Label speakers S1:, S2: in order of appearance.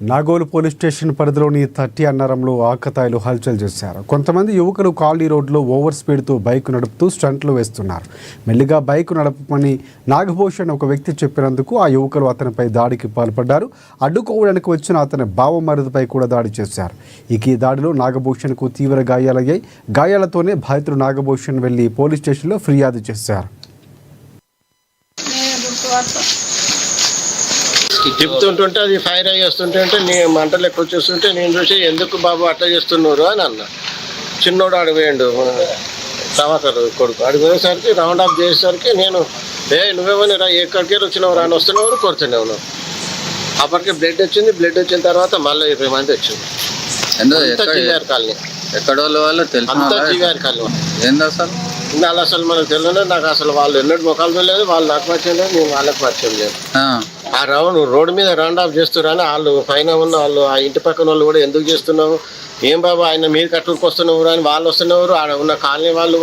S1: Nagole police station పరిధిలోని 30 అన్నారంలో ఆకతాయిలు హల్చల్ చేశారు. కొంతమంది యువకులు కాలనీ రోడ్లో ఓవర్ స్పీడ్తో బైక్ నడుపుతూ స్టంట్లు వేస్తున్నారు. మెల్లిగా బైక్ నడపమని నాగభూషణ్ ఒక వ్యక్తి చెప్పినందుకు ఆ యువకులు అతనిపై దాడికి పాల్పడ్డారు. అడ్డుకోవడానికి వచ్చిన అతని బావమరిదిపై కూడా దాడి చేశారు. ఈ దాడిలో నాగభూషణ్కు తీవ్ర గాయాలయ్యాయి. గాయాలతోనే బాధితుడు నాగభూషణ్ వెళ్లి పోలీస్ స్టేషన్లో ఫిర్యాదు చేశారు.
S2: చెప్తుంటుంటే అది ఫైర్ అయ్యి వస్తుంటే నేను మంటలు ఎక్కువ చూస్తుంటే నేను చూసి ఎందుకు బాబు అట్లా చేస్తున్నారు అని అన్న. చిన్నోడు అడిగిపోయాడు సమాచారం కొడుకు అడిగిపోయేసరికి రౌండ్ అప్ చేసేసరికి నేను నువ్వేమని ఎక్కడికి వచ్చినావు రాని వస్తున్నావు కొడుతూనే ఉన్నావు. అప్పటికే బ్లడ్ వచ్చింది. బ్లడ్ వచ్చిన తర్వాత మళ్ళీ 20 మంది వచ్చింది. జీవీఆర్ కాలనీ అంతా జీవీఆర్ కాలనీ
S3: ఏంది అసలు
S2: వాళ్ళు అసలు మనకు తెలియదు. నాకు అసలు వాళ్ళు ఎన్నడూ ముఖాలు లేదు. వాళ్ళు నాకు పరిచయం లేదు, నేను వాళ్ళకి పరిచయం లేదు. ఆ రోడ్డు మీద రౌండ్ ఆఫ్ చేస్తున్నారని వాళ్ళు పైన ఉన్న వాళ్ళు ఆ ఇంటి పక్కన వాళ్ళు కూడా ఎందుకు చేస్తున్నావు ఏం బాబా ఆయన మీరు కట్టుకు వస్తున్నారు అని వాళ్ళు వస్తున్నారు. ఆడ ఉన్న కాలనీ వాళ్ళని